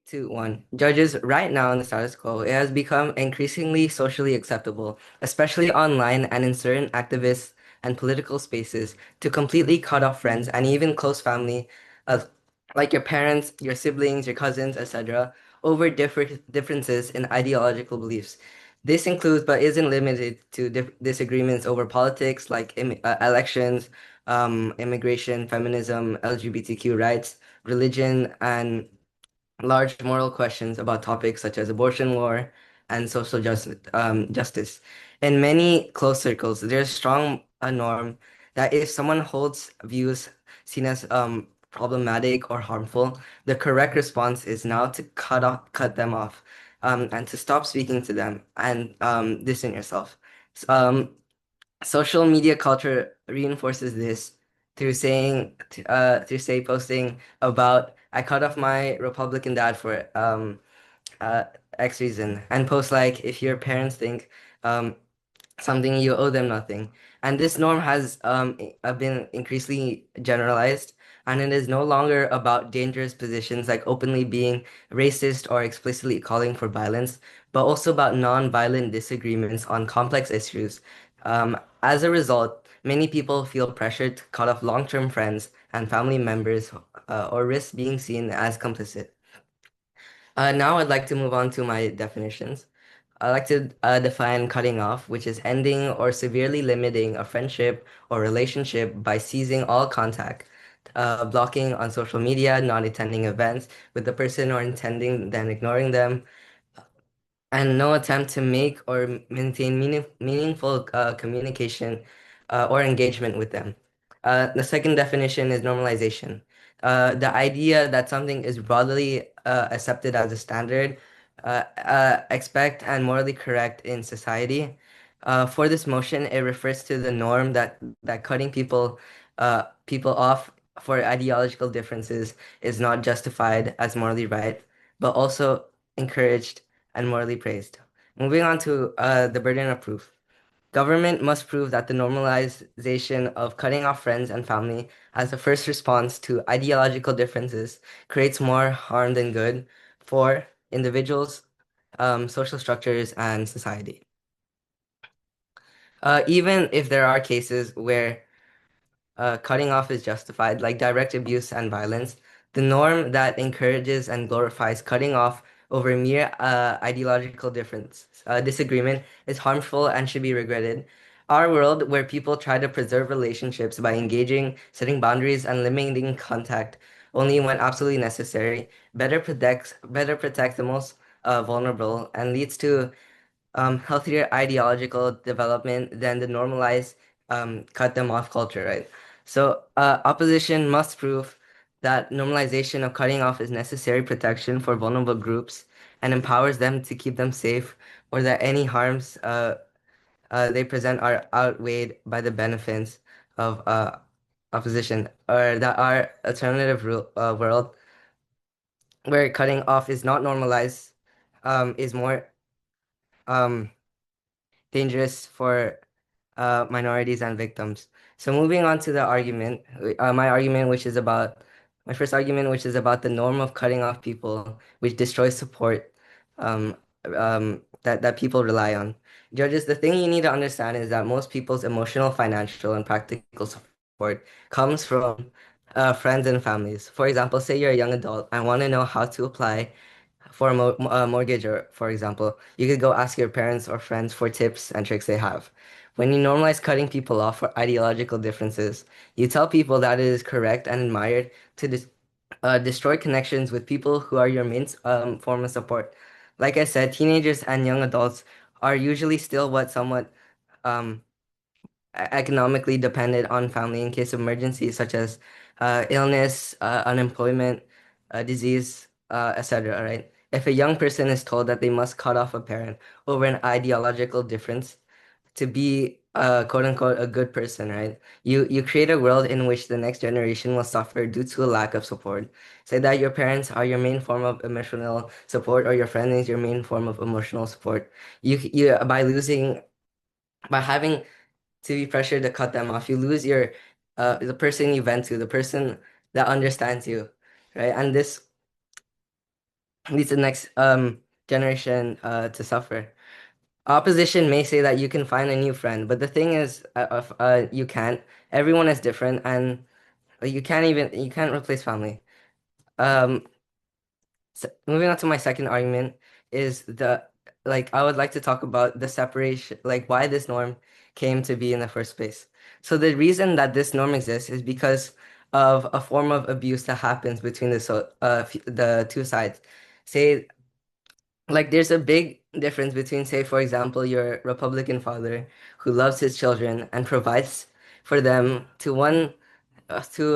Two, one. Judges right now in the status quo, it has become increasingly socially acceptable, especially online and in certain activist and political spaces, to completely cut off friends and even close family, uh, like your parents, your siblings, your cousins, etc., over differences in ideological beliefs. This includes, but isn't limited to, disagreements over politics like elections, immigration, feminism, LGBTQ rights, religion, and large moral questions about topics such as abortion law and social justice. In many closed circles, there's strong a norm that if someone holds views seen as problematic or harmful, the correct response is now to cut them off, and to stop speaking to them and distance yourself. Um, Social media culture reinforces this through say posting about I cut off my Republican dad for uh X reason, and post like if your parents think um something, you owe them nothing. And this norm has been increasingly generalized, and it is no longer about dangerous positions like openly being racist or explicitly calling for violence, but also about non-violent disagreements on complex issues. As a result, many people feel pressured to cut off long-term friends and family members, or risk being seen as complicit. Now I'd like to move on to my definitions. I like to define cutting off, which is ending or severely limiting a friendship or relationship by seizing all contact, blocking on social media, not attending events with the person or intending then ignoring them, and no attempt to make or maintain meaningful communication or engagement with them. The second definition is normalization. The idea that something is broadly accepted as a standard, expect and morally correct in society. For this motion, it refers to the norm that cutting people off for ideological differences is not justified as morally right, but also encouraged and morally praised. Moving on to the burden of proof. Government must prove that the normalization of cutting off friends and family as a first response to ideological differences creates more harm than good for individuals, social structures, and society. Even if there are cases where cutting off is justified, like direct abuse and violence. The norm that encourages and glorifies cutting off over mere ideological disagreement is harmful and should be regretted. Our world, where people try to preserve relationships by engaging, setting boundaries, and limiting contact only when absolutely necessary, better protects the most vulnerable and leads to healthier ideological development than the normalized cut them off culture, right? So opposition must prove that normalization of cutting off is necessary protection for vulnerable groups and empowers them to keep them safe, or that any harms they present are outweighed by the benefits of opposition, or that our alternative world where cutting off is not normalized is more um, dangerous for minorities and victims. So moving on to the argument, my first argument, which is about the norm of cutting off people, which destroys support um, that people rely on. Judges, the thing you need to understand is that most people's emotional, financial, and practical support comes from friends and families. For example, say you're a young adult and want to know how to apply for a mortgage, or for example, you could go ask your parents or friends for tips and tricks they have. When you normalize cutting people off for ideological differences, you tell people that it is correct and admired to destroy connections with people who are your main form of support. Like I said, teenagers and young adults are usually still what somewhat um, economically dependent on family in case of emergencies such as illness, unemployment, disease, etc. Right? If a young person is told that they must cut off a parent over an ideological difference to be quote unquote a good person, right? You create a world in which the next generation will suffer due to a lack of support. Say that your parents are your main form of emotional support, or your friend is your main form of emotional support. You by having to be pressured to cut them off. You lose your the person you vent to, the person that understands you, right? And this leads the next generation to suffer. Opposition may say that you can find a new friend, but the thing is, you can't. Everyone is different, and you can't replace family. Um, Moving on to my second argument is I would like to talk about the separation, like why this norm came to be in the first place. So the reason that this norm exists is because of a form of abuse that happens between the two sides. Say, like there's a big difference between, say, for example, your Republican father who loves his children and provides for them to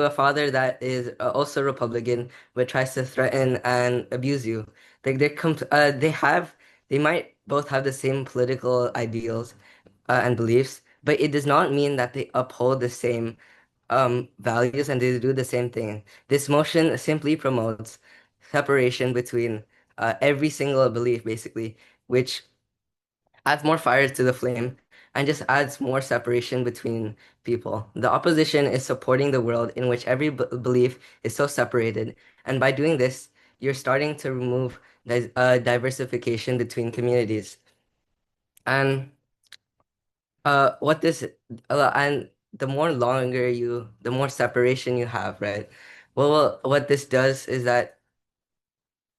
a father that is also Republican but tries to threaten and abuse you. Like they might both have the same political ideals and beliefs, but it does not mean that they uphold the same values and they do the same thing. This motion simply promotes separation between every single belief, basically, which adds more fire to the flame and just adds more separation between people. The opposition is supporting the world in which every belief is so separated, and by doing this, you're starting to remove diversification between communities. And what this and the more longer the more separation you have, right? Well, what this does is that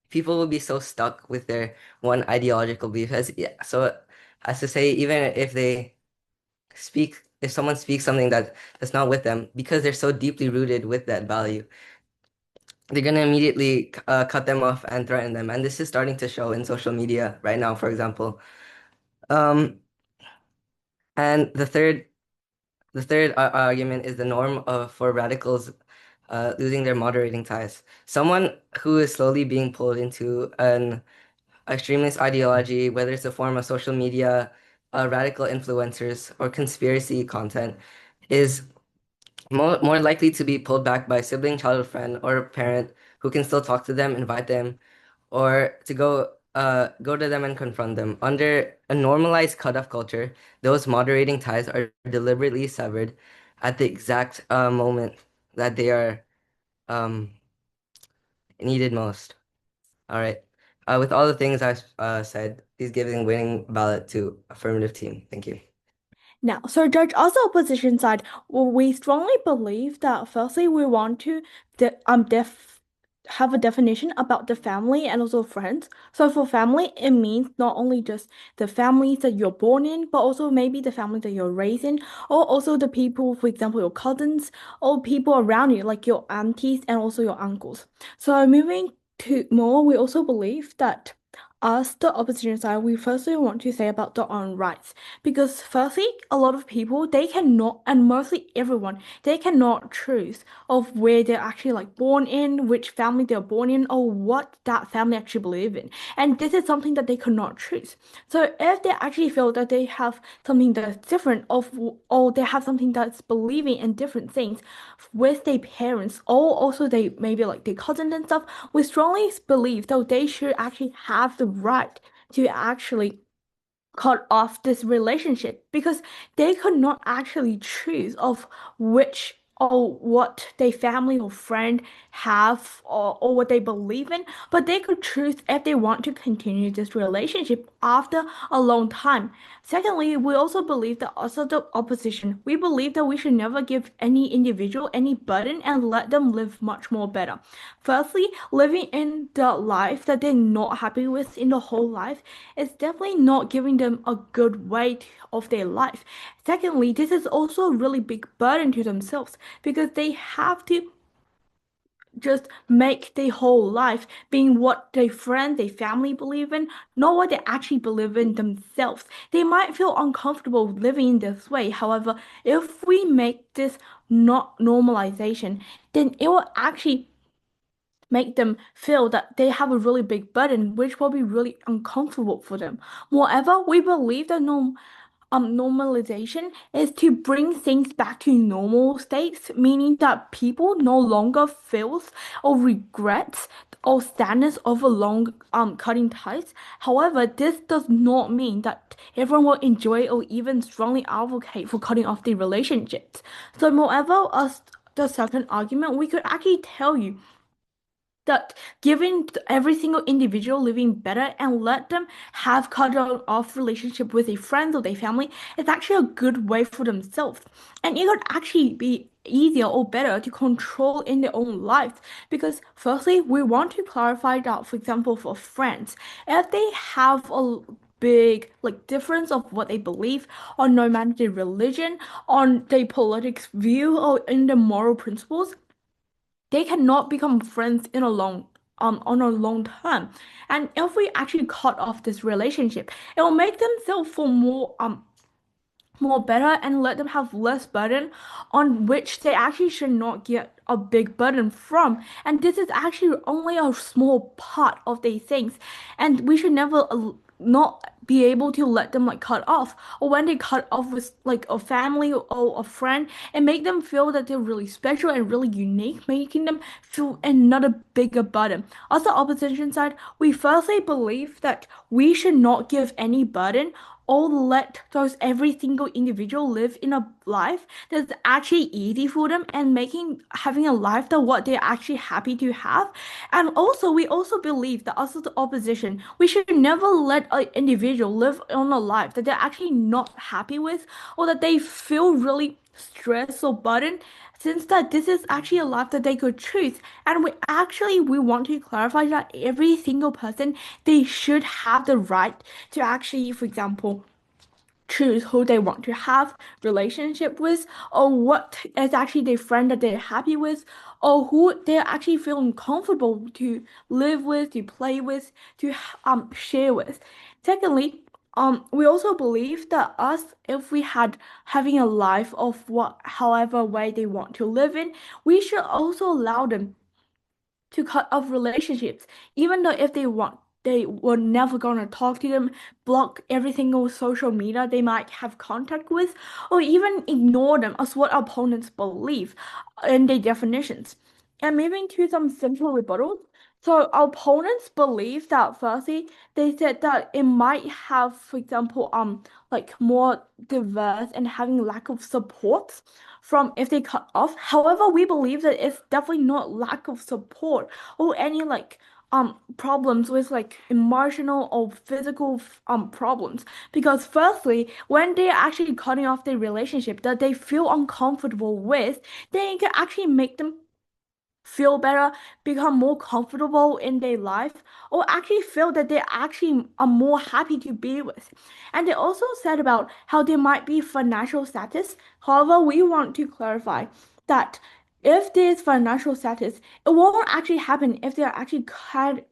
people will be so stuck with their one ideological belief as yeah, so as to say, even if someone speaks something that's not with them, because they're so deeply rooted with that value, they're gonna immediately cut them off and threaten them. And this is starting to show in social media right now, for example. Um, and the third argument is the norm for radicals losing their moderating ties. Someone who is slowly being pulled into an extremist ideology, whether it's a form of social media, radical influencers, or conspiracy content, is more likely to be pulled back by a sibling, child, friend, or a parent who can still talk to them, invite them, or to go to them and confront them. Under a normalized cutoff culture, those moderating ties are deliberately severed at the exact moment that they are um, needed most. All right. With all the things I've said, please give the winning ballot to affirmative team. Thank you. Now, so Judge, as the opposition side, well, we strongly believe that firstly we want to de def have a definition about the family and also friends. So for family, it means not only just the families that you're born in, but also maybe the family that you're raised in, or also the people, for example, your cousins or people around you, like your aunties and also your uncles. So moving to more, we also believe that as the opposition side, we firstly want to say about their own rights. Because firstly, a lot of people they cannot, and mostly everyone, they cannot choose of where they're actually like born in, which family they're born in, or what that family actually believe in. And this is something that they cannot choose. So if they actually feel that they have something that's different or they have something that's believing in different things with their parents, or also they maybe like their cousins and stuff, we strongly believe that they should actually have the right to actually cut off this relationship because they could not actually choose of which or what their family or friend have or what they believe in, but they could choose if they want to continue this relationship after a long time. Secondly, we also believe that also the opposition, we believe that we should never give any individual any burden and let them live much more better. Firstly, living in the life that they're not happy with in the whole life is definitely not giving them a good weight of their life. Secondly, this is also a really big burden to themselves because they have to just make their whole life being what their friends, their family believe in, not what they actually believe in themselves. They might feel uncomfortable living in this way. However, if we make this not normalization, then it will actually make them feel that they have a really big burden, which will be really uncomfortable for them. Moreover, we believe that normalization is to bring things back to normal states, meaning that people no longer feels or regrets or sadness over long cutting ties. However, this does not mean that everyone will enjoy or even strongly advocate for cutting off the relationships. So, moreover, as the second argument, we could actually tell you that giving every single individual living better and let them have cut off relationship with a friend or their family is actually a good way for themselves. And it could actually be easier or better to control in their own lives because firstly, we want to clarify that, for example, for friends, if they have a big like difference of what they believe on no matter their religion, on their political view or in the moral principles, they cannot become friends in a long on a long term. And if we actually cut off this relationship, it will make themselves feel more better and let them have less burden on which they actually should not get a big burden from. And this is actually only a small part of these things. And we should never not be able to let them like cut off. Or when they cut off with like a family or a friend and make them feel that they're really special and really unique, making them feel another bigger burden. Also, opposition side, we firstly believe that we should not give any burden or let those every single individual live in a life that's actually easy for them and making having a life that what they're actually happy to have. And also we also believe that also the opposition, we should never let an individual live on a life that they're actually not happy with or that they feel really stressed or burdened, since that this is actually a life that they could choose. And we want to clarify that every single person, they should have the right to actually, for example, choose who they want to have relationship with, or what is actually their friend that they're happy with, or who they're actually feeling comfortable to live with, to play with, to share with. Secondly, we also believe that us, if we had having a life of what however way they want to live in, we should also allow them to cut off relationships, even though if they want, they were never gonna talk to them, block every single social media they might have contact with, or even ignore them as what opponents believe in their definitions. And moving to some simple rebuttals. So opponents believe that firstly, they said that it might have, for example, like more diverse and having lack of support from if they cut off. However, we believe that it's definitely not lack of support or any like problems with like emotional or physical problems, because firstly when they're actually cutting off their relationship that they feel uncomfortable with, they can actually make them feel better, become more comfortable in their life, or actually feel that they actually are more happy to be with. And they also said about how there might be financial status. However, we want to clarify that if there's financial status, it won't actually happen if they're actually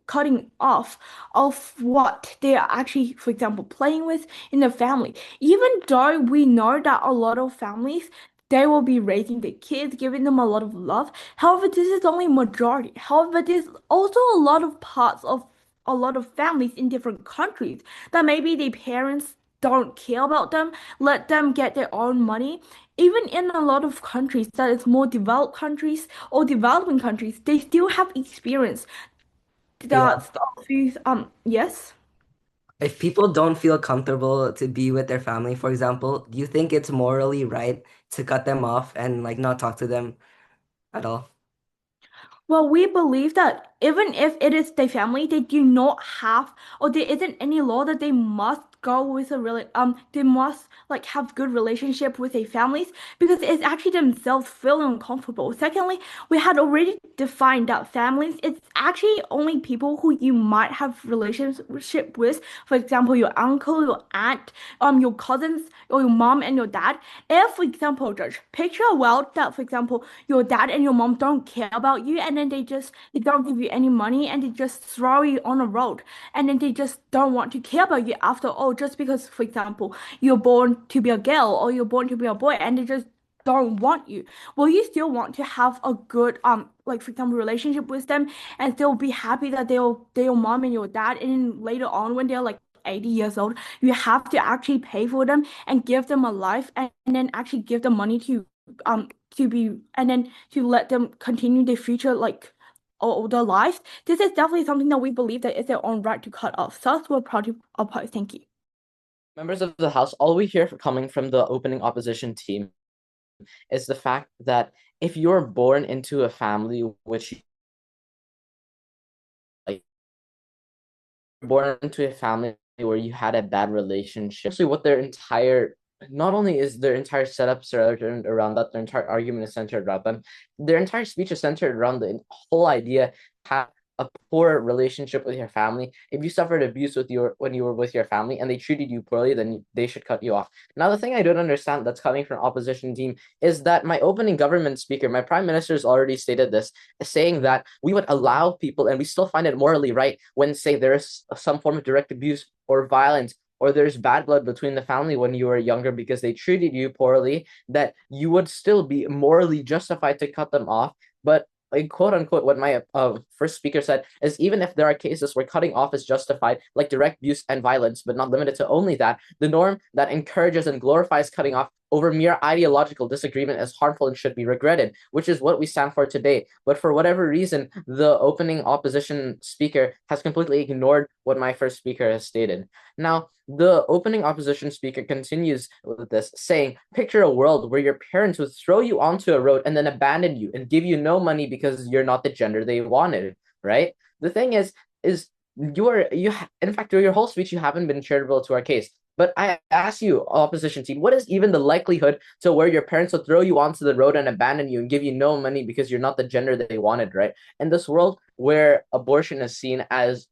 cutting off of what they are actually, for example, playing with in the family. Even though we know that a lot of families, they will be raising their kids, giving them a lot of love. However, this is only majority. However, there's also a lot of parts of a lot of families in different countries that maybe their parents don't care about them, let them get their own money. Even in a lot of countries that is more developed countries or developing countries, they still have experience Yeah. that these yes. If people don't feel comfortable to be with their family, for example, do you think it's morally right to cut them off and like not talk to them at all? Well, we believe that even if it is their family, they do not have, or there isn't any law that they must go with a really, they must like have good relationship with their families because it's actually themselves feeling uncomfortable. Secondly, we had already defined that families, it's actually only people who you might have relationship with. For example, your uncle, your aunt, your cousins, or your mom and your dad. If, for example, Judge, picture a world that, for example, your dad and your mom don't care about you and then they don't give you any money and they just throw you on the road and then they just don't want to care about you after all just because, for example, you're born to be a girl or you're born to be a boy and they just don't want you. Will you still want to have a good like for example relationship with them and still be happy that they're your mom and your dad, and then later on when they're like 80 years old you have to actually pay for them and give them a life and then actually give them money to be and then to let them continue their future like all their lives. This is definitely something that we believe that is their own right to cut off. So that's what proud to oppose. Thank you. Members of the House, all we hear coming from the opening opposition team is the fact that if you're born into a family which born into a family where you had a bad relationship, actually what their entire not only is their entire setup centered around that, their entire argument is centered around them. Their entire speech is centered around the whole idea have a poor relationship with your family. If you suffered abuse with your when you were with your family and they treated you poorly, then they should cut you off. Now, the thing I don't understand that's coming from opposition team is that my opening government speaker, my prime minister, has already stated this, saying that we would allow people, and we still find it morally right when say there is some form of direct abuse or violence or there's bad blood between the family when you were younger because they treated you poorly, that you would still be morally justified to cut them off. But like, quote unquote, what my first speaker said is even if there are cases where cutting off is justified, like direct abuse and violence, but not limited to only that, the norm that encourages and glorifies cutting off over mere ideological disagreement is harmful and should be regretted, which is what we stand for today. But for whatever reason, the opening opposition speaker has completely ignored what my first speaker has stated. Now, the opening opposition speaker continues with this, saying, picture a world where your parents would throw you onto a road and then abandon you and give you no money because you're not the gender they wanted, right? The thing is in fact, through your whole speech, you haven't been charitable to our case. But I ask you, opposition team, what is even the likelihood to where your parents will throw you onto the road and abandon you and give you no money because you're not the gender they wanted, right? In this world where abortion is seen as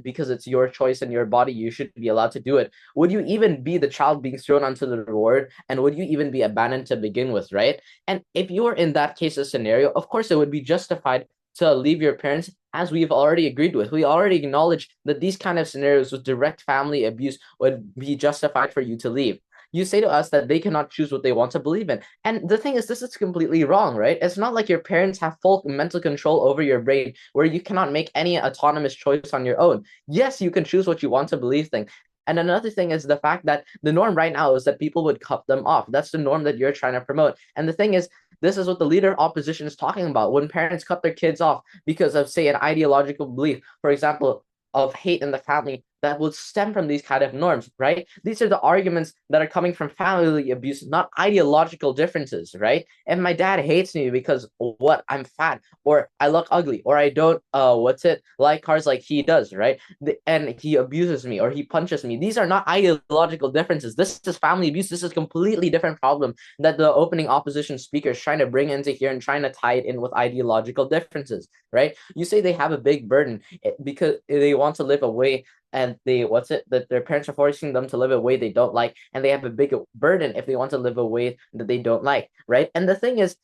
because it's your choice and your body, you should be allowed to do it. Would you even be the child being thrown onto the road, and would you even be abandoned to begin with, right? And if you were in that case of scenario, of course it would be justified to leave your parents, as we've already agreed with. We already acknowledge that these kind of scenarios with direct family abuse would be justified for you to leave. You say to us that they cannot choose what they want to believe in. And the thing is, this is completely wrong, right? It's not like your parents have full mental control over your brain where you cannot make any autonomous choice on your own. Yes, you can choose what you want to believe in. And another thing is the fact that the norm right now is that people would cut them off. That's the norm that you're trying to promote. And the thing is, this is what the leader of opposition is talking about. When parents cut their kids off because of, say, an ideological belief, for example, of hate in the family, that would stem from these kind of norms, right? These are the arguments that are coming from family abuse, not ideological differences, right? If my dad hates me because what I'm fat, or I look ugly, or I don't like cars like he does, right? And he abuses me or he punches me. These are not ideological differences. This is family abuse. This is a completely different problem that the opening opposition speaker is trying to bring into here and trying to tie it in with ideological differences, right? You say they have a big burden because they want to live a way and that their parents are forcing them to live a way they don't like, and they have a big burden if they want to live a way that they don't like, right? And the thing is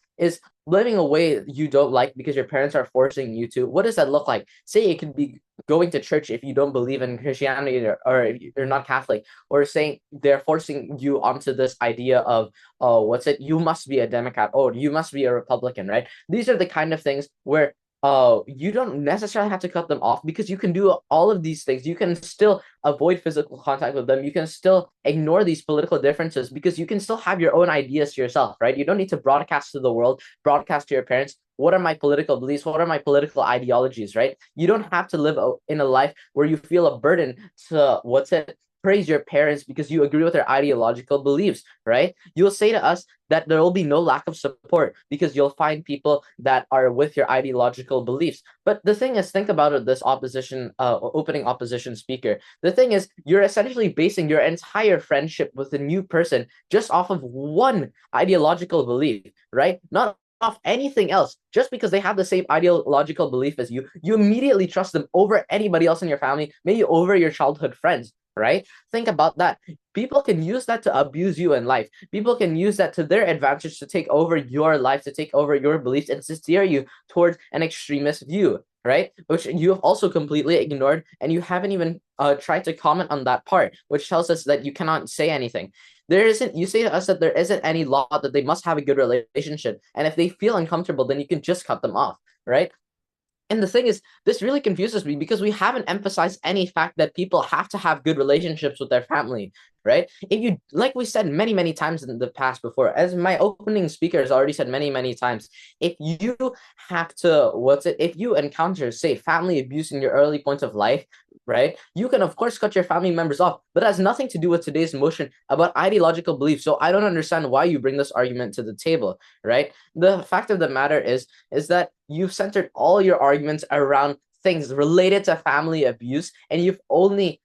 living a way you don't like because your parents are forcing you to. What does that look like? Say it could be going to church if you don't believe in Christianity, or if you're not Catholic, or saying they're forcing you onto this idea of you must be a Democrat or you must be a Republican, right? These are the kind of things where you don't necessarily have to cut them off, because you can do all of these things. You can still avoid physical contact with them. You can still ignore these political differences because you can still have your own ideas to yourself, right? You don't need to broadcast to the world, broadcast to your parents, what are my political beliefs? What are my political ideologies, right? You don't have to live in a life where you feel a burden to praise your parents because you agree with their ideological beliefs, right? You'll say to us that there will be no lack of support because you'll find people that are with your ideological beliefs. But the thing is, think about it, this opening opposition speaker. The thing is, you're essentially basing your entire friendship with a new person just off of one ideological belief, right? Not off anything else. Just because they have the same ideological belief as you immediately trust them over anybody else in your family, maybe over your childhood friends, right? Think about that. People can use that to abuse you in life. People can use that to their advantage to take over your life, to take over your beliefs, and to steer you towards an extremist view, right? Which you have also completely ignored, and you haven't even tried to comment on that part, which tells us that you cannot say anything. You say to us that there isn't any law that they must have a good relationship, and if they feel uncomfortable, then you can just cut them off, right? And the thing is, this really confuses me because we haven't emphasized any fact that people have to have good relationships with their family, right? If you, like we said many, many times in the past before, as my opening speaker has already said many, many times, if you have to, if you encounter, say, family abuse in your early points of life, right? You can, of course, cut your family members off, but it has nothing to do with today's motion about ideological beliefs. So I don't understand why you bring this argument to the table, right? The fact of the matter is that you've centered all your arguments around things related to family abuse, and you've only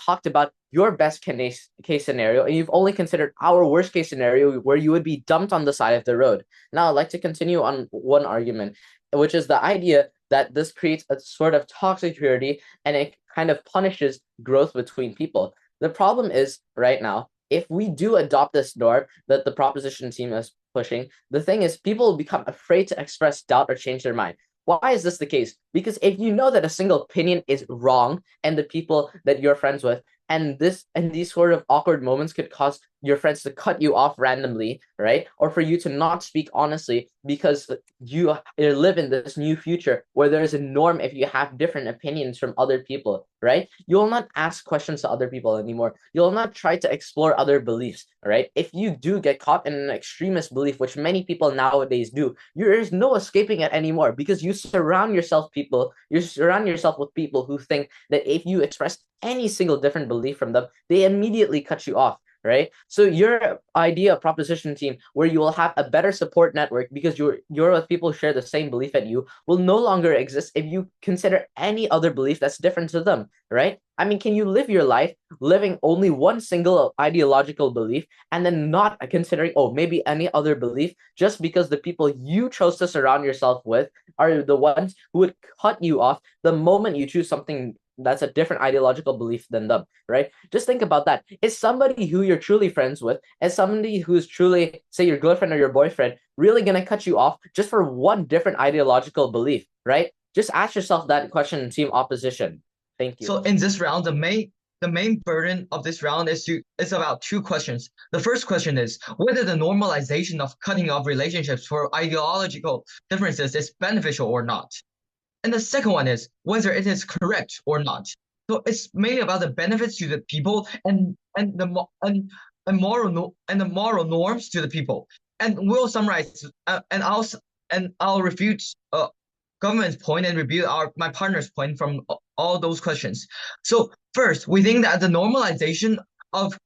talked about your best case scenario, and you've only considered our worst case scenario where you would be dumped on the side of the road. Now I'd like to continue on one argument, which is the idea that this creates a sort of toxic purity and it kind of punishes growth between people. The problem is right now, if we do adopt this norm that the proposition team is pushing, the thing is people become afraid to express doubt or change their mind. Why is this the case? Because if you know that a single opinion is wrong and the people that you're friends with, and these sort of awkward moments could cause your friends to cut you off randomly, right? Or for you to not speak honestly because you live in this new future where there's a norm if you have different opinions from other people, right? You'll not ask questions to other people anymore. You'll not try to explore other beliefs, right? If you do get caught in an extremist belief, which many people nowadays do, there's no escaping it anymore because you surround yourself with people who think that if you express any single different belief from them, they immediately cut you off, right? So your idea of proposition team where you will have a better support network because you're with people who share the same belief at you will no longer exist if you consider any other belief that's different to them, right? I mean, can you live your life living only one single ideological belief and then not considering, oh, maybe any other belief just because the people you chose to surround yourself with are the ones who would cut you off the moment you choose something that's a different ideological belief than them, right? Just think about that. Is somebody who you're truly friends with, as somebody who's truly, say, your girlfriend or your boyfriend, really gonna cut you off just for one different ideological belief, right? Just ask yourself that question in team opposition. Thank you. So in this round, the main burden of this round is about two questions. The first question is whether the normalization of cutting off relationships for ideological differences is beneficial or not. And the second one is whether it is correct or not. So it's mainly about the benefits to the people and the moral norms to the people. And we'll summarize and I'll refute government's point and review my partner's point from all those questions. So first, we think that the normalization of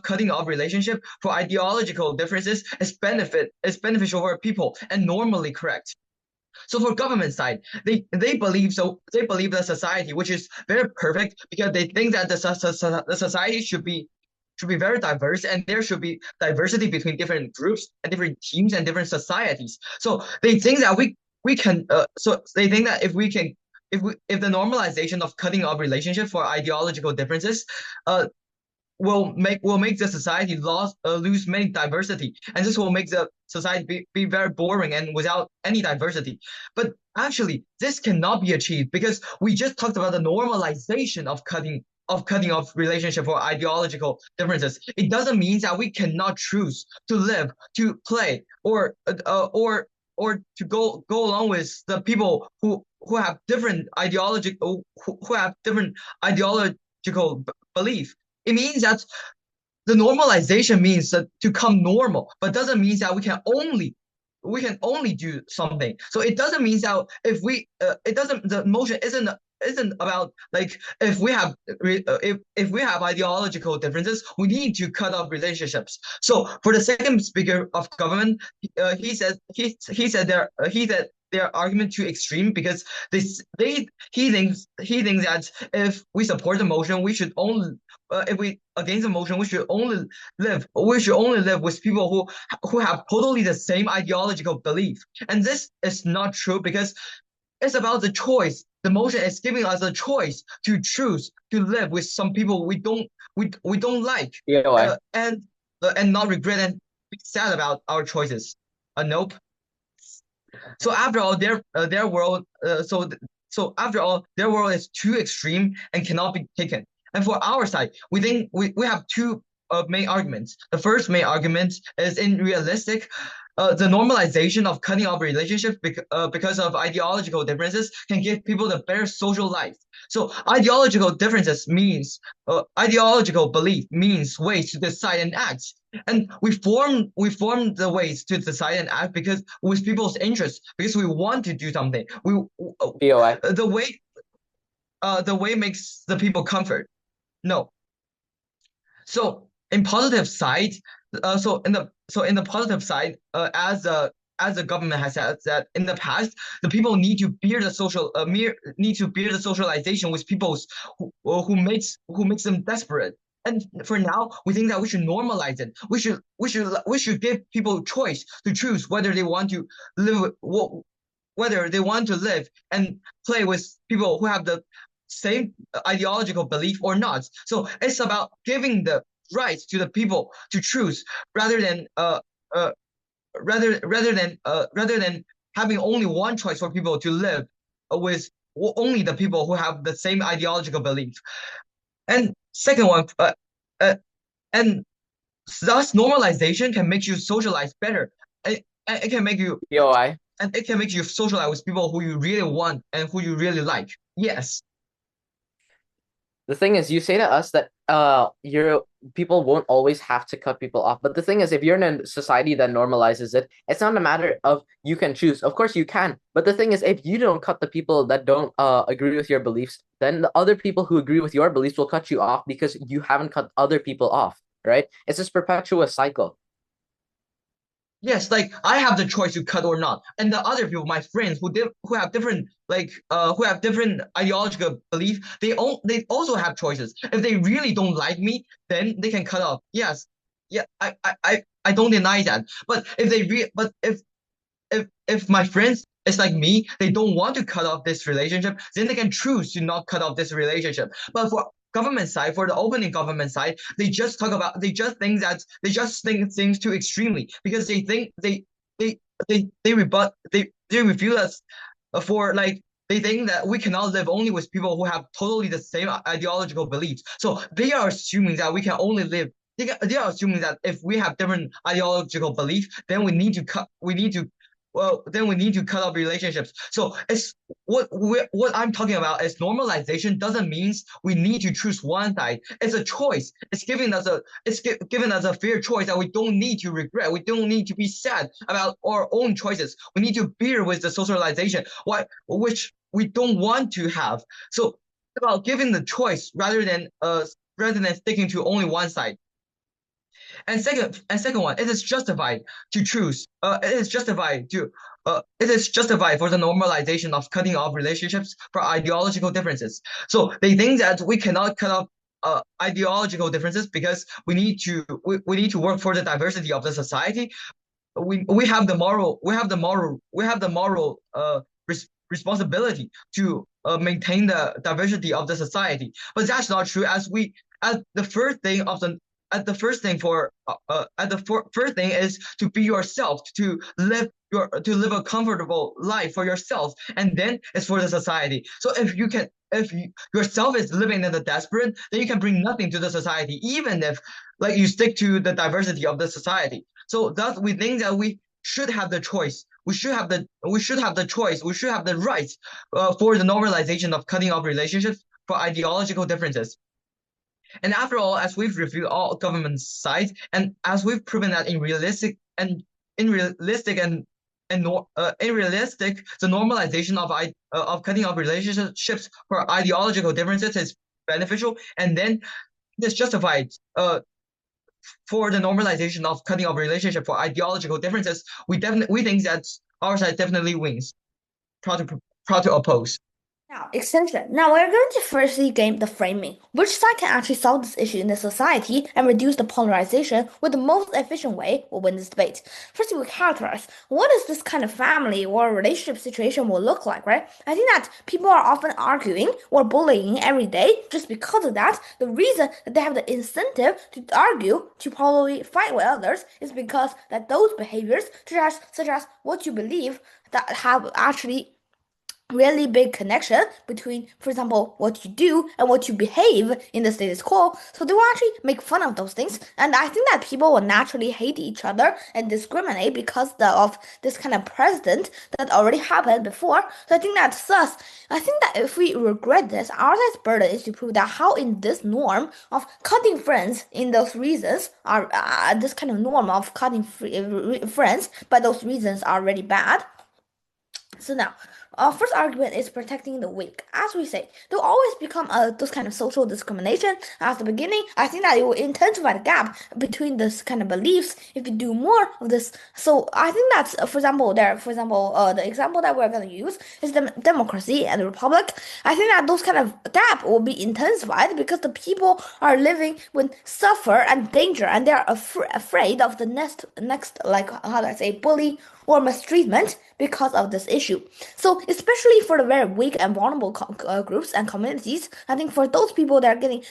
cutting off relationship for ideological differences is beneficial for people and normally correct. So for government side, they believe the society, which is very perfect, because they think that the society should be very diverse, and there should be diversity between different groups and different teams and different societies. So they think that if the normalization of cutting off relationship for ideological differences will make the society lose many diversity, and this will make the society be very boring and without any diversity. But actually, this cannot be achieved because we just talked about the normalization of cutting off relationship for ideological differences. It doesn't mean that we cannot choose to live, to play, or to go along with the people who have different ideological belief. It means that the normalization means that to come normal, but doesn't mean that we can only do something. So it doesn't mean that if we the motion isn't about like if we have ideological differences, we need to cut off relationships. So for the second speaker of government, he said their argument too extreme because he thinks that if we support the motion, we should only if we against the motion, we should only live with people who have totally the same ideological belief. And this is not true because it's about the choice. The motion is giving us a choice to choose to live with some people we don't like, and not regret and be sad about our choices. Nope. So after all, their world is too extreme and cannot be taken. And for our side, we think we have two main arguments. The first main argument is in realistic. The normalization of cutting off relationships because of ideological differences can give people the better social life. So ideological differences means ideological belief means ways to decide and act. And we form the ways to decide and act because with people's interests, because we want to do something. The way makes the people comfort. No. So in positive side, as as the government has said that in the past, the people need to bear the socialization with people who makes them desperate. And for now, we think that we should normalize it. We should give people choice to choose whether they want to live whether they want to live and play with people who have the same ideological belief or not. So it's about giving the right to the people to choose rather than having only one choice for people to live with only the people who have the same ideological belief. And second one, and thus normalization can make you socialize better. It can make you POI. and it can make you socialize with people who you really want and who you really like. Yes. The thing is, you say to us that your people won't always have to cut people off. But the thing is, if you're in a society that normalizes it, it's not a matter of you can choose. Of course you can. But the thing is, if you don't cut the people that don't agree with your beliefs, then the other people who agree with your beliefs will cut you off because you haven't cut other people off, right? It's this perpetuous cycle. Yes, like I have the choice to cut or not, and the other people, my friends who have different ideological belief, they also have choices. If they really don't like me, then they can cut off. Yes, yeah, I don't deny that. But if my friends is like me, they don't want to cut off this relationship, then they can choose to not cut off this relationship. But for the opening government side, they just think things too extremely because they think they refuse us for like they think that we cannot live only with people who have totally the same ideological beliefs. So they are assuming that we can only live. They are assuming that if we have different ideological belief, then we need to cut off relationships. So it's what I'm talking about is normalization doesn't mean we need to choose one side. It's a choice. It's given us a fair choice that we don't need to regret. We don't need to be sad about our own choices. We need to bear with the socialization, which we don't want to have. So it's about giving the choice rather than sticking to only one side. And second one, it is justified to choose. It is justified for the normalization of cutting off relationships for ideological differences. So they think that we cannot cut off ideological differences because we need to work for the diversity of the society. We have the moral responsibility to maintain the diversity of the society. But that's not true first thing is to be yourself, to live a comfortable life for yourself, and then it's for the society. So if yourself is living in the desperate, then you can bring nothing to the society, even if like you stick to the diversity of the society. So thus we think that we should have the choice. We should have the choice. We should have the right for the normalization of cutting off relationships for ideological differences. And after all, as we've reviewed all government sides, and as we've proven that in realistic, the normalization of cutting off relationships for ideological differences is beneficial, and then it's justified for the normalization of cutting off relationship for ideological differences. We think that our side definitely wins. Proud to oppose. Now, extension. Now, we're going to firstly game the framing. Which side can actually solve this issue in the society and reduce the polarization with the most efficient way will win this debate. Firstly, we characterize what is this kind of family or relationship situation will look like, right? I think that people are often arguing or bullying every day just because of that. The reason that they have the incentive to argue, to probably fight with others, is because that those behaviors, such as what you believe, that have actually really big connection between, for example, what you do and what you behave in the status quo. So they will actually make fun of those things. And I think that people will naturally hate each other and discriminate because of this kind of precedent that already happened before. So I think that if we regret this, our side's burden is to prove that how in this norm of cutting friends in those reasons are this kind of norm of cutting friends by those reasons are really bad. So now, First argument is protecting the weak. As we say, there will always become those kind of social discrimination at the beginning. I think that it will intensify the gap between this kind of beliefs if you do more of this. So I think that's, for example, the example that we're going to use is the democracy and the republic. I think that those kind of gap will be intensified because the people are living with suffer and danger, and they're afraid of the next like how do I say bully or mistreatment because of this issue. So especially for the very weak and vulnerable groups and communities, I think for those people that are getting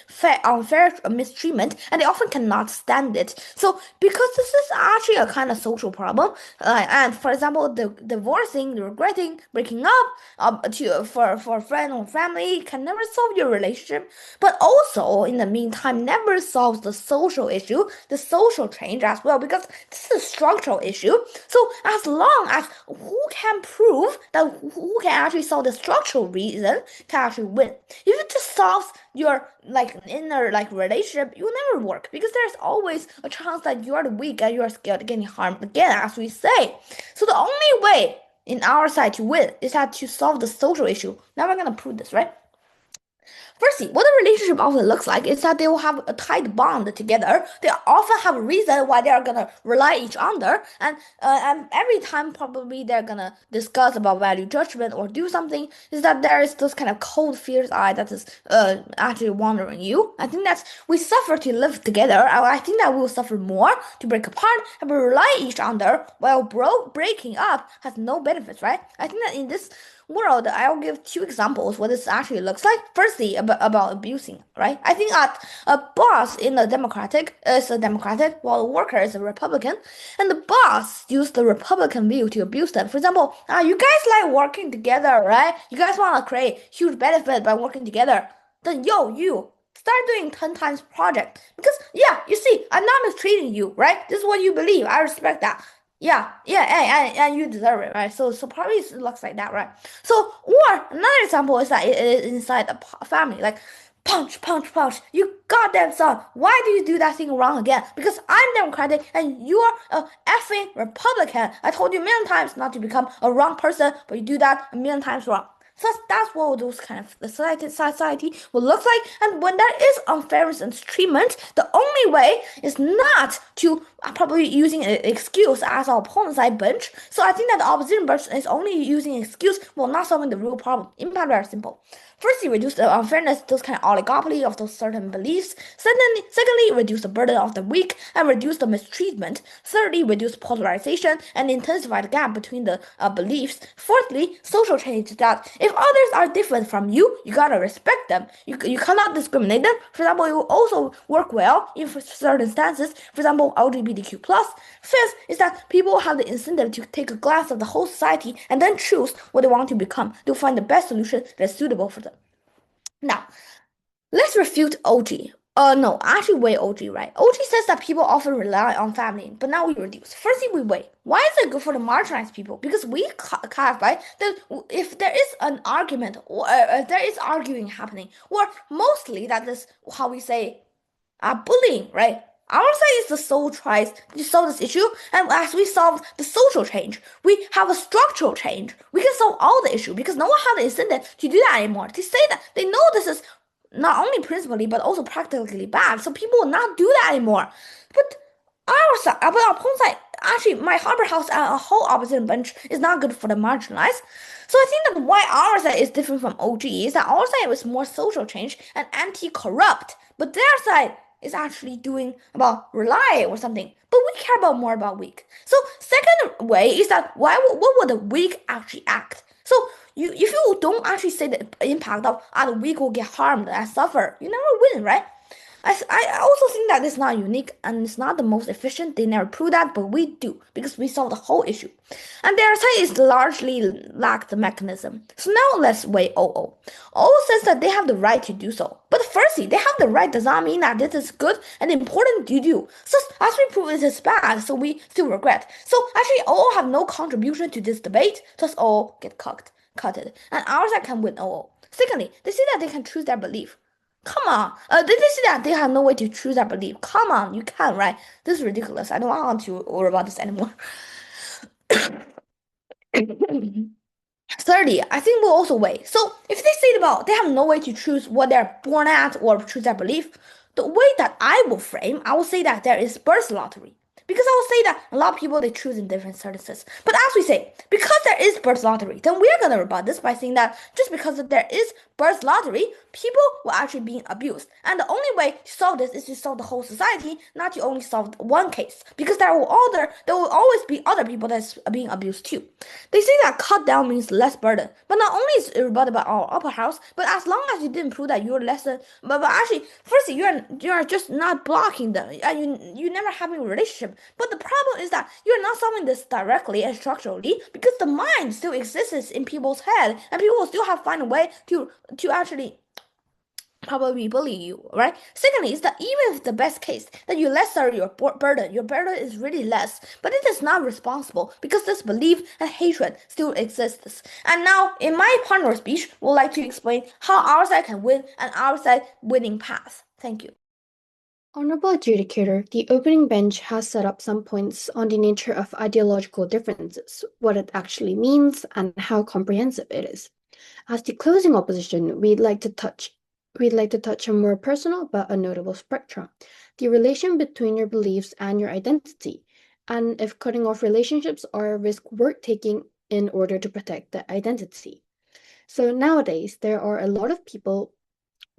unfair mistreatment, and they often cannot stand it. So because this is actually a kind of social problem, and for example, the divorcing, the regretting, breaking up, for a friend or family can never solve your relationship, but also in the meantime never solves the social issue, the social change as well, because this is a structural issue. So as long as who can prove that who can actually solve the structural reason can actually win. If you just solve your like inner like relationship, you will never work because there's always a chance that you are the weak and you are scared of getting harmed again, as we say. So the only way in our side to win is that to solve the social issue. Now we're gonna prove this, right? Firstly, what a relationship often looks like is that they will have a tight bond together. They often have a reason why they are gonna rely each other, and every time probably they're gonna discuss about value judgment or do something. Is that there is this kind of cold, fierce eye that is actually wandering you. I think that's we suffer to live together. I think that we will suffer more to break apart and we rely each other while breaking up has no benefits, right? I think that in this world, I'll give two examples what this actually looks like. Firstly, about abusing, right? I think that a boss in a democratic is a democratic, while a worker is a Republican, and the boss used the Republican view to abuse them. For example, you guys like working together, right? You guys want to create huge benefit by working together. Then you start doing 10 times project because yeah, you see, I'm not mistreating you, right? This is what you believe. I respect that. Yeah, and you deserve it, right? So probably it looks like that, right? So, or another example is that it is inside a family, like punch, punch, punch. You goddamn son, why do you do that thing wrong again? Because I'm Democratic and you're a effing Republican. I told you a million times not to become a wrong person, but you do that a million times wrong. So that's what those kind of society will look like. And when there is unfairness and treatment, the only way is not to probably using an excuse as our opponent's side bench. So I think that the opposition bench is only using excuse while not solving the real problem. Impact very simple. Firstly, reduce the unfairness, those kind of oligopoly of those certain beliefs. Secondly, reduce the burden of the weak and reduce the mistreatment. Thirdly, reduce polarization and intensify the gap between the beliefs. Fourthly, social change that if others are different from you, you gotta respect them. You cannot discriminate them. For example, it will also work well in certain stances. For example, LGBTQ+. Fifth is that people have the incentive to take a glance of the whole society and then choose what they want to become. They'll find the best solution that's suitable for them. Now, let's refute OG. No, actually weigh OG, right? OG says that people often rely on family, but now we reduce. Firstly, we weigh. Why is it good for the marginalized people? Because we clarify that if there is an argument or there is arguing happening, or mostly that is how we say bullying, right? Our side is the sole tries to solve this issue, and as we solve the social change, we have a structural change. We can solve all the issue because no one has the incentive to do that anymore. To say that they know this is not only principally but also practically bad, so people will not do that anymore. But our side, but our opponent's side, actually, my Harbor House and a whole opposition bench is not good for the marginalized. So I think that why our side is different from OG is that our side is more social change and anti-corrupt, but their side is actually doing about rely or something. But we care about more about weak. So second way is that what would the weak actually act? So if you don't actually say the impact of the weak will get harmed and suffer, you never win, right? I also think that it's not unique and it's not the most efficient. They never prove that, but we do because we solve the whole issue. And their side is largely lack the mechanism. So now let's weigh OO. OO says that they have the right to do so. But firstly, they have the right does not mean that this is good and important to do. So as we prove it is bad, so we still regret. So actually OO have no contribution to this debate, thus OO get cutted. And our side can win OO. Secondly, they say that they can choose their belief. Come on. They say that they have no way to choose their belief. Come on, you can, right? This is ridiculous. I don't want to worry about this anymore. Thirdly, I think we'll also weigh. So if they say about they have no way to choose what they're born at or choose their belief, the way that I will frame, I will say that there is birth lottery. Because I will say that a lot of people they choose in different circumstances. But as we say, because there is birth lottery, then we're gonna rebut this by saying that just because there is birth lottery, people will actually being abused. And the only way to solve this is to solve the whole society, not to only solve one case. Because there will always be other people that's being abused too. They say that cut down means less burden, but not only is it rebutted by our upper house, but as long as you didn't prove that you're less than, but actually, firstly, you're just not blocking them. You never having a relationship. But the problem is that you're not solving this directly and structurally because the mind still exists in people's head, and people will still have find a way to actually probably bully you, right? Secondly, is that even if the best case that you lesser your burden is really less, but it is not responsible because this belief and hatred still exists. And now, in my partner speech, we'd like to explain how our side can win and our side winning path. Thank you. Honorable Adjudicator, the opening bench has set up some points on the nature of ideological differences, what it actually means, and how comprehensive it is. As the closing opposition, we'd like to touch a more personal but a notable spectrum, the relation between your beliefs and your identity, and if cutting off relationships are a risk worth taking in order to protect the identity. So nowadays, there are a lot of people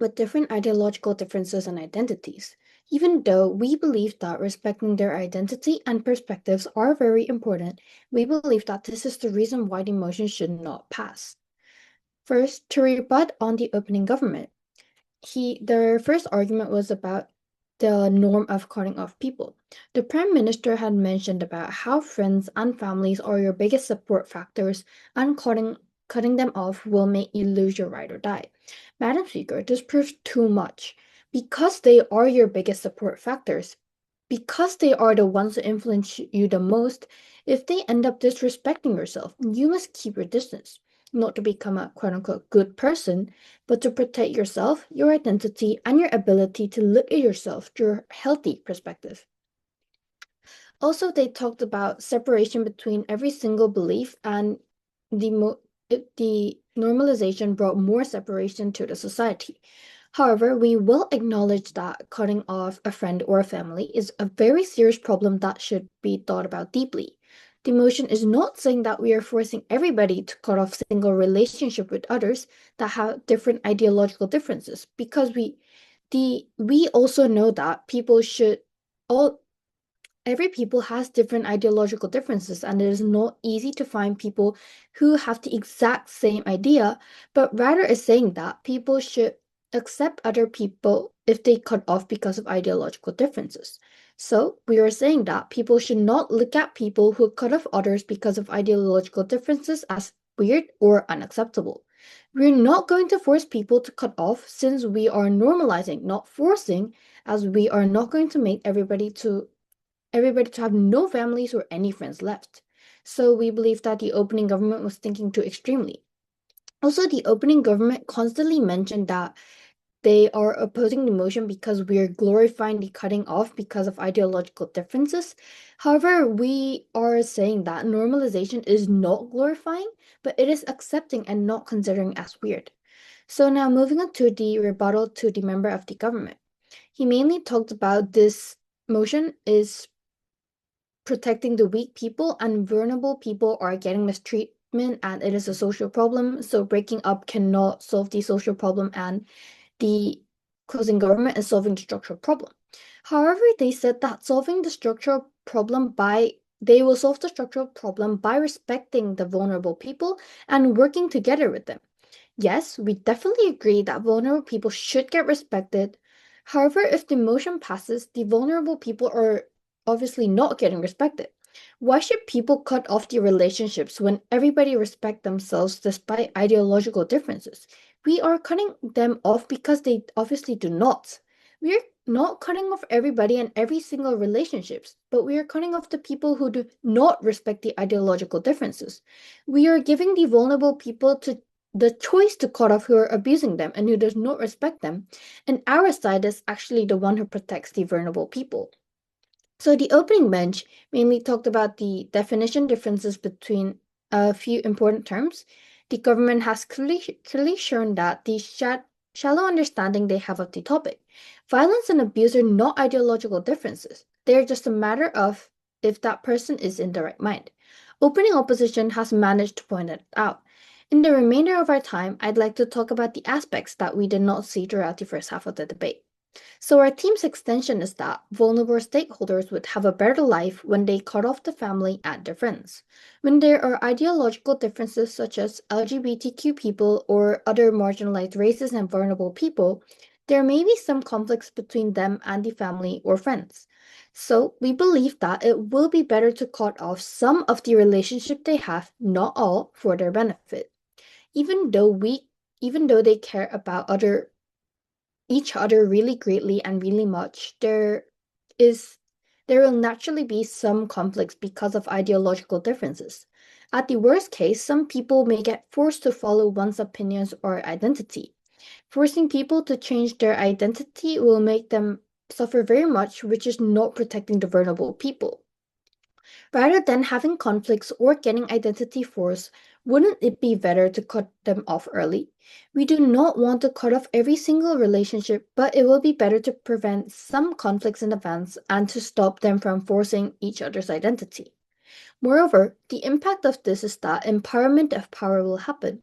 with different ideological differences and identities. Even though we believe that respecting their identity and perspectives are very important, we believe that this is the reason why the motion should not pass. First, to rebut on the opening government, their first argument was about the norm of cutting off people. The Prime Minister had mentioned about how friends and families are your biggest support factors, and cutting them off will make you lose your right or die. Madam Speaker, this proves too much. Because they are your biggest support factors, because they are the ones who influence you the most, if they end up disrespecting yourself, you must keep your distance. Not to become a quote-unquote good person, but to protect yourself, your identity, and your ability to look at yourself through a healthy perspective. Also, they talked about separation between every single belief, and the normalization brought more separation to the society. However, we will acknowledge that cutting off a friend or a family is a very serious problem that should be thought about deeply. The motion is not saying that we are forcing everybody to cut off single relationship with others that have different ideological differences, because we also know that every people has different ideological differences, and it is not easy to find people who have the exact same idea, but rather is saying that people should accept other people if they cut off because of ideological differences. So we are saying that people should not look at people who cut off others because of ideological differences as weird or unacceptable. We're not going to force people to cut off, since we are normalizing, not forcing, as we are not going to make everybody to have no families or any friends left. So we believe that the opening government was thinking too extremely. Also, the opening government constantly mentioned that they are opposing the motion because we are glorifying the cutting off because of ideological differences. However, we are saying that normalization is not glorifying, but it is accepting and not considering as weird. So now moving on to the rebuttal to the member of the government. He mainly talked about this motion is protecting the weak people, and vulnerable people are getting mistreatment, and it is a social problem. So breaking up cannot solve the social problem, and the closing government is solving the structural problem. However, they said that they will solve the structural problem by respecting the vulnerable people and working together with them. Yes, we definitely agree that vulnerable people should get respected. However, if the motion passes, the vulnerable people are obviously not getting respected. Why should people cut off the relationships when everybody respect themselves despite ideological differences? We are cutting them off because they obviously do not. We are not cutting off everybody and every single relationships, but we are cutting off the people who do not respect the ideological differences. We are giving the vulnerable people the choice to cut off who are abusing them and who does not respect them, and our side is actually the one who protects the vulnerable people. So the opening bench mainly talked about the definition differences between a few important terms. The government has clearly shown that the shallow understanding they have of the topic. Violence and abuse are not ideological differences. They are just a matter of if that person is in the right mind. Opening opposition has managed to point it out. In the remainder of our time, I'd like to talk about the aspects that we did not see throughout the first half of the debate. So our team's extension is that vulnerable stakeholders would have a better life when they cut off the family and their friends. When there are ideological differences such as LGBTQ people or other marginalized races and vulnerable people, there may be some conflicts between them and the family or friends. So we believe that it will be better to cut off some of the relationship they have, not all, for their benefit. Even though they care about each other really greatly and really much, there will naturally be some conflicts because of ideological differences. At the worst case, some people may get forced to follow one's opinions or identity. Forcing people to change their identity will make them suffer very much, which is not protecting the vulnerable people. Rather than having conflicts or getting identity forced, wouldn't it be better to cut them off early? We do not want to cut off every single relationship, but it will be better to prevent some conflicts in advance and to stop them from forcing each other's identity. Moreover, the impact of this is that empowerment of power will happen.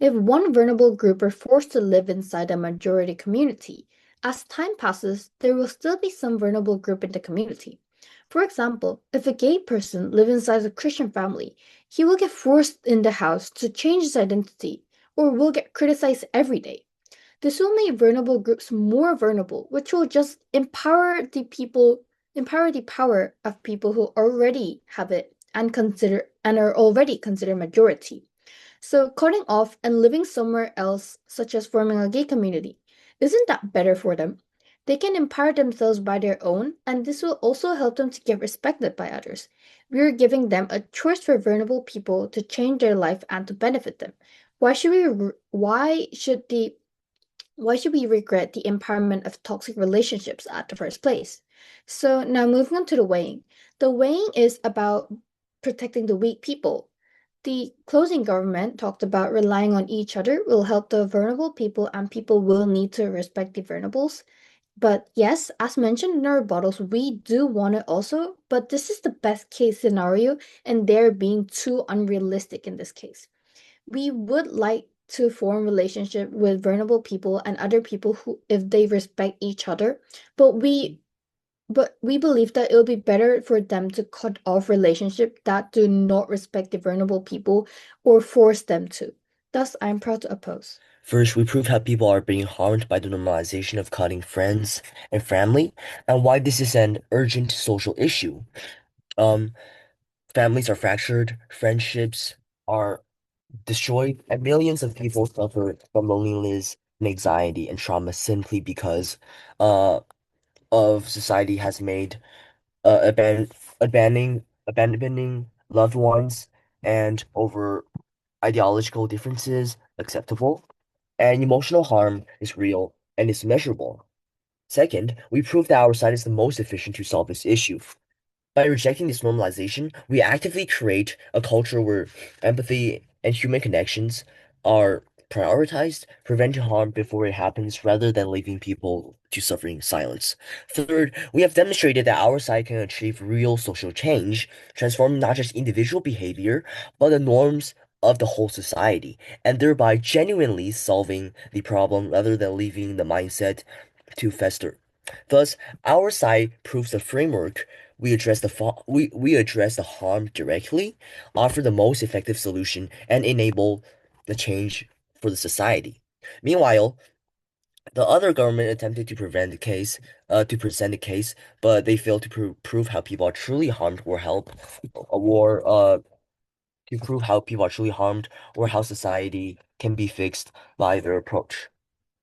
If one vulnerable group are forced to live inside a majority community, as time passes, there will still be some vulnerable group in the community. For example, if a gay person lives inside a Christian family, he will get forced in the house to change his identity or will get criticized every day. This will make vulnerable groups more vulnerable, which will just empower the power of people who already have it and are already considered majority. So cutting off and living somewhere else, such as forming a gay community, isn't that better for them? They can empower themselves by their own, and this will also help them to get respected by others. We are giving them a choice for vulnerable people to change their life and to benefit them. Why should we regret the empowerment of toxic relationships at the first place? So now moving on to the weighing. The weighing is about protecting the weak people. The closing government talked about relying on each other will help the vulnerable people and people will need to respect the vulnerables. But yes, as mentioned in our rebuttals, we do want it also, but this is the best case scenario and they're being too unrealistic in this case. We would like to form relationship with vulnerable people and other people who if they respect each other, but we believe that it will be better for them to cut off relationships that do not respect the vulnerable people or force them to. Thus, I'm proud to oppose. First, we proved how people are being harmed by the normalization of cutting friends and family, and why this is an urgent social issue. Um, Families are fractured, friendships are destroyed, and millions of people suffer from loneliness and anxiety and trauma simply because uh, of society has made abandoning loved ones and over ideological differences acceptable, and emotional harm is real and is measurable. Second, we prove that our side is the most efficient to solve this issue. By rejecting this normalization, we actively create a culture where empathy and human connections are prioritized, preventing harm before it happens rather than leaving people to suffering in silence. Third, we have demonstrated that our side can achieve real social change, transforming not just individual behavior, but the norms of the whole society, and thereby genuinely solving the problem rather than leaving the mindset to fester. Thus, our side proves the framework we address the harm directly, offer the most effective solution, and enable the change for the society. Meanwhile, the other government attempted to present the case, but they failed to prove how people are truly harmed to prove how people are truly harmed or how society can be fixed by their approach.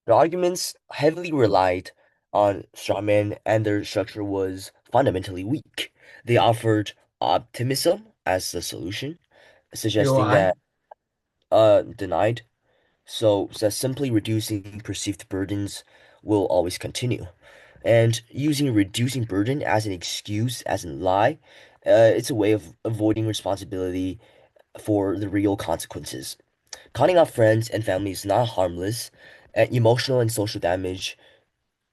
The arguments heavily relied on strawman and their structure was fundamentally weak. They offered optimism as the solution, suggesting UI. that denied, so that simply reducing perceived burdens will always continue. And using reducing burden as an excuse, as a lie, it's a way of avoiding responsibility for the real consequences. Cutting off friends and family is not harmless, and emotional and social damage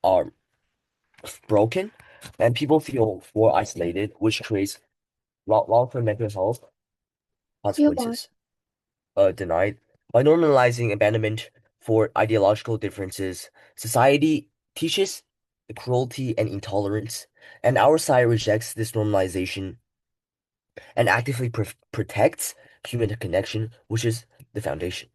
are broken, and people feel more isolated, which creates long-term mental health You're what? consequences. Denied. By normalizing abandonment for ideological differences, society teaches cruelty and intolerance, and our side rejects this normalization and actively protects human connection, which is the foundation.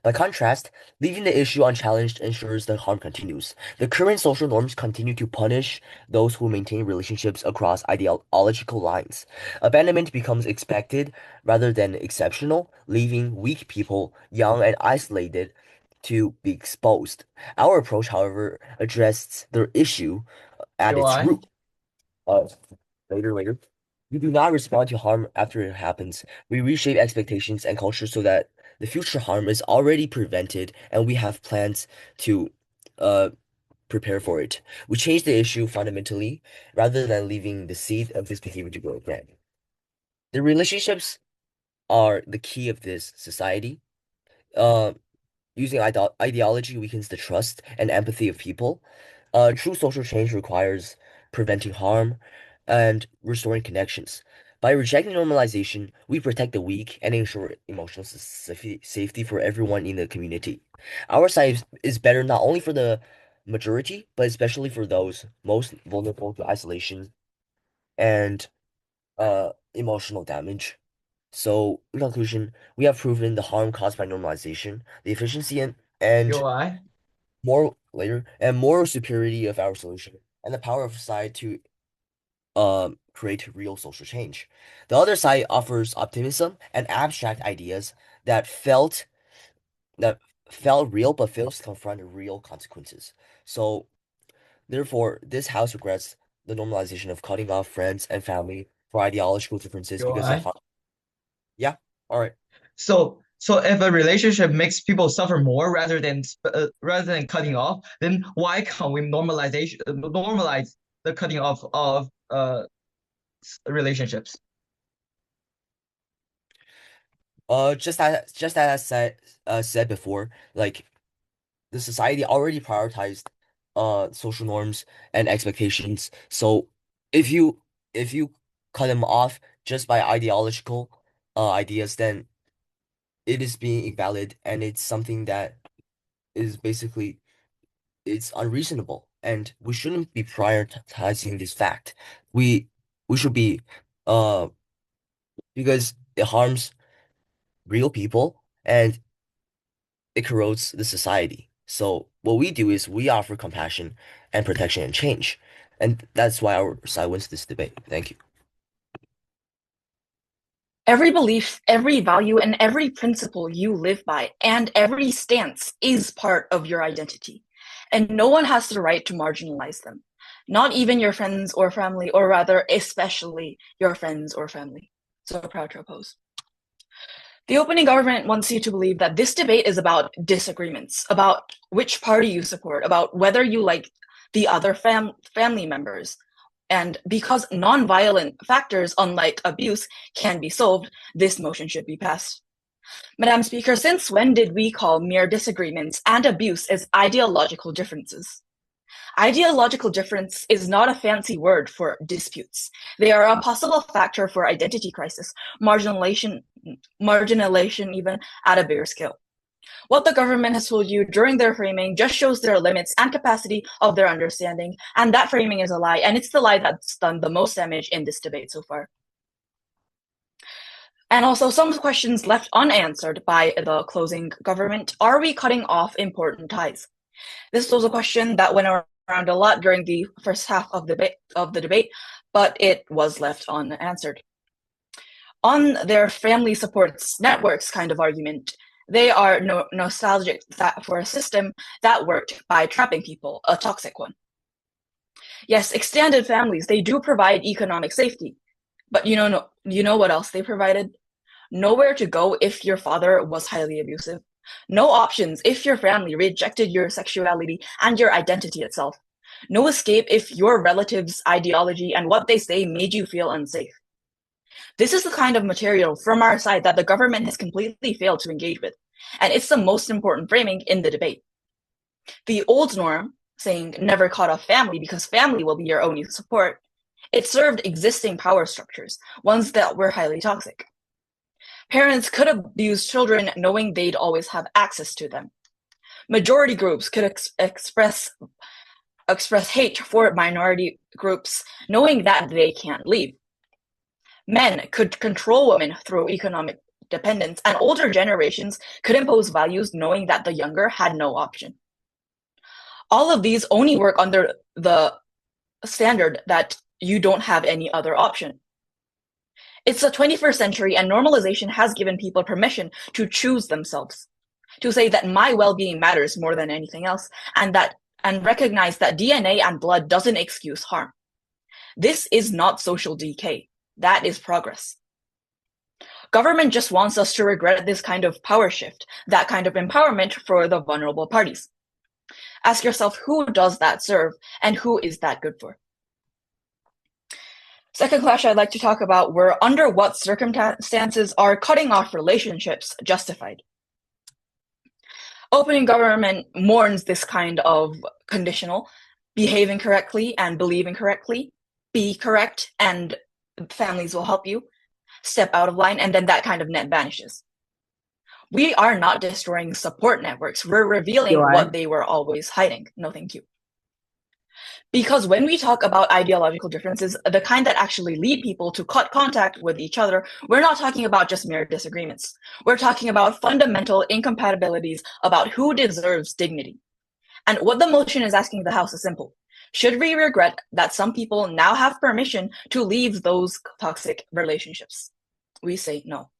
By contrast, leaving the issue unchallenged ensures the harm continues. The current social norms continue to punish those who maintain relationships across ideological lines. Abandonment becomes expected rather than exceptional, leaving weak people, young and isolated, to be exposed. Our approach, however, addresses the issue at Go its on. root. Uh, later. We do not respond to harm after it happens. We reshape expectations and culture so that the future harm is already prevented and we have plans to uh prepare for it. We change the issue fundamentally rather than leaving the seed of this behavior to grow again. The relationships are the key of this society. Uh, Using ideology weakens the trust and empathy of people. True social change requires preventing harm and restoring connections. By rejecting normalization, we protect the weak and ensure emotional safety for everyone in the community. Our side is better not only for the majority, but especially for those most vulnerable to isolation and emotional damage. So, in conclusion, we have proven the harm caused by normalization, the efficiency and Go on. moral superiority of our solution, and the power of society to create real social change. The other side offers optimism and abstract ideas that that felt real but fails to confront real consequences. So, therefore, this house regrets the normalization of cutting off friends and family for ideological differences Go because it on. yeah, all right. So if a relationship makes people suffer more rather than cutting off, then why can't we normalize the cutting off of relationships? Just as I said before, like the society already prioritized social norms and expectations. So if you cut them off just by ideological ideas, then it is being invalid and it's something that is basically it's unreasonable and we shouldn't be prioritizing this fact. We we should be uh because it harms real people and it corrodes the society. So what we do is we offer compassion and protection and change. And that's why our side wins this debate. Thank you. Every belief, every value, and every principle you live by, and every stance is part of your identity. And no one has the right to marginalize them. Not even your friends or family, or rather, especially your friends or family. So proud to oppose. The opening government wants you to believe that this debate is about disagreements, about which party you support, about whether you like the other family members. And because non-violent factors, unlike abuse, can be solved, this motion should be passed. Madam Speaker, since when did we call mere disagreements and abuse as ideological differences? Ideological difference is not a fancy word for disputes. They are a possible factor for identity crisis, marginalization even at a bigger scale. What the government has told you during their framing just shows their limits and capacity of their understanding, and that framing is a lie, and it's the lie that's done the most damage in this debate so far. And also, some questions left unanswered by the closing government. Are we cutting off important ties? This was a question that went around a lot during the first half of the debate, but it was left unanswered. On their family supports networks kind of argument, they are nostalgic for a system that worked by trapping people, a toxic one. Yes, extended families, they do provide economic safety, but you know what else they provided? Nowhere to go if your father was highly abusive. No options if your family rejected your sexuality and your identity itself. No escape if your relatives' ideology and what they say made you feel unsafe. This is the kind of material from our side that the government has completely failed to engage with. And it's the most important framing in the debate. The old norm, saying never cut off family because family will be your only support, it served existing power structures, ones that were highly toxic. Parents could abuse children knowing they'd always have access to them. Majority groups could express hate for minority groups knowing that they can't leave. Men could control women through economic dependence, and older generations could impose values knowing that the younger had no option. All of these only work under the standard that you don't have any other option. It's the 21st century, and normalization has given people permission to choose themselves, to say that my well-being matters more than anything else, and recognize that DNA and blood doesn't excuse harm. This is not social decay. That is progress. Government just wants us to regret this kind of power shift, that kind of empowerment for the vulnerable parties. Ask yourself, who does that serve, and who is that good for? Second question I'd like to talk about were under what circumstances are cutting off relationships justified? Opening government mourns this kind of conditional, behaving correctly and believing correctly, be correct and families will help you, step out of line, and then that kind of net vanishes. We are not destroying support networks. We're revealing what they were always hiding. No, thank you. Because when we talk about ideological differences, the kind that actually lead people to cut contact with each other, we're not talking about just mere disagreements. We're talking about fundamental incompatibilities about who deserves dignity. And what the motion is asking the House is simple. Should we regret that some people now have permission to leave those toxic relationships? We say no.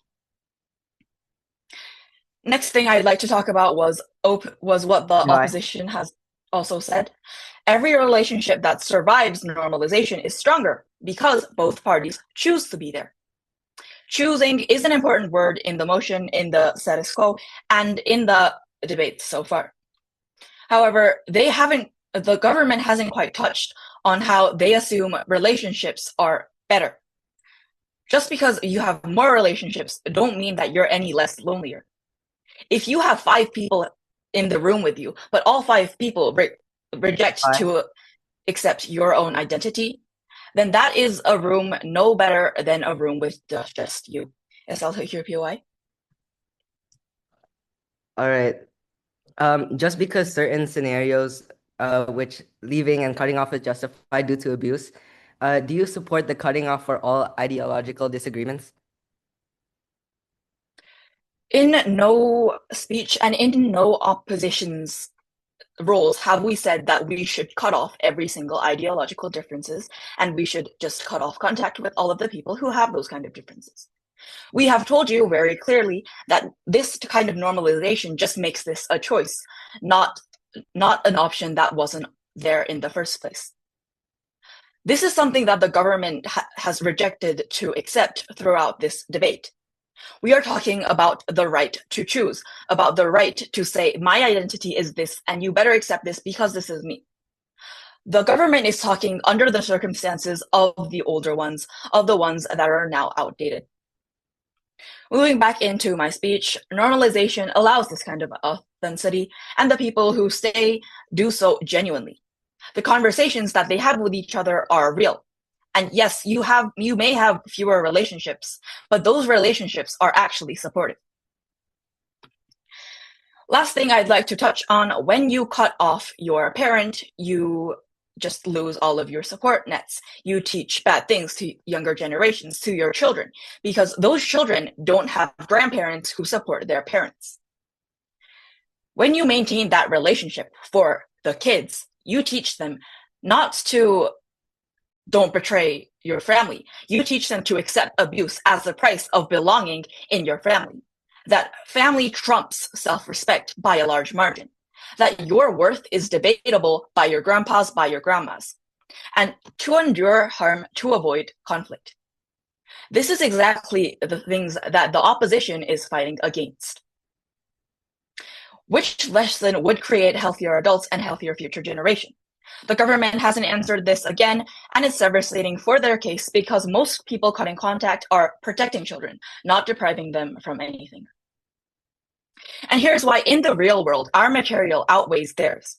Next thing I'd like to talk about was what the opposition has also said. Every relationship that survives normalization is stronger because both parties choose to be there. Choosing is an important word in the motion, in the status quo, and in the debate so far. However, the government hasn't quite touched on how they assume relationships are better. Just because you have more relationships don't mean that you're any less lonelier. If you have 5 people in the room with you, but all 5 people reject to accept your own identity, then that is a room no better than a room with just you. Yes, I'll take your POI. All right. Just because certain scenarios, which leaving and cutting off is justified due to abuse, do you support the cutting off for all ideological disagreements? In no speech and in no opposition's roles have we said that we should cut off every single ideological differences and we should just cut off contact with all of the people who have those kind of differences. We have told you very clearly that this kind of normalization just makes this a choice, not an option that wasn't there in the first place. This is something that the government has rejected to accept throughout this debate. We are talking about the right to choose, about the right to say, my identity is this, and you better accept this because this is me. The government is talking under the circumstances of the older ones, of the ones that are now outdated. Moving back into my speech, normalization allows this kind of authenticity, and the people who stay do so genuinely. The conversations that they have with each other are real. And yes, you may have fewer relationships, but those relationships are actually supportive. Last thing I'd like to touch on, when you cut off your parent, you just lose all of your support nets. You teach bad things to younger generations, to your children, because those children don't have grandparents who support their parents. When you maintain that relationship for the kids, you teach them not to don't betray your family. You teach them to accept abuse as the price of belonging in your family. That family trumps self-respect by a large margin. That your worth is debatable by your grandpas, by your grandmas. And to endure harm, to avoid conflict. This is exactly the things that the opposition is fighting against. Which lesson would create healthier adults and healthier future generation? The government hasn't answered this again, and it's devastating for their case because most people cutting contact are protecting children, not depriving them from anything. And here's why in the real world, our material outweighs theirs.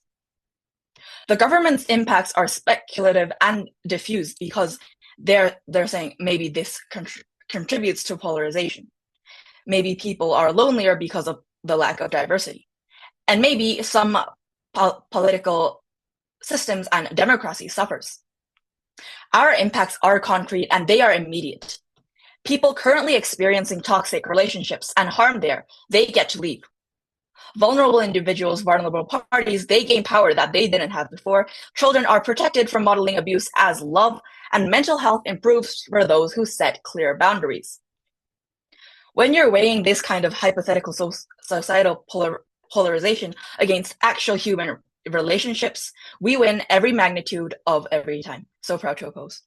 The government's impacts are speculative and diffuse because they're saying maybe this contributes to polarization. Maybe people are lonelier because of the lack of diversity. And maybe some political systems and democracy suffers. Our impacts are concrete and they are immediate. People currently experiencing toxic relationships and harm there, they get to leave. Vulnerable individuals, vulnerable parties, they gain power that they didn't have before. Children are protected from modeling abuse as love, and mental health improves for those who set clear boundaries. When you're weighing this kind of hypothetical societal polarization against actual human relationships, we win every magnitude of every time. So proud to oppose.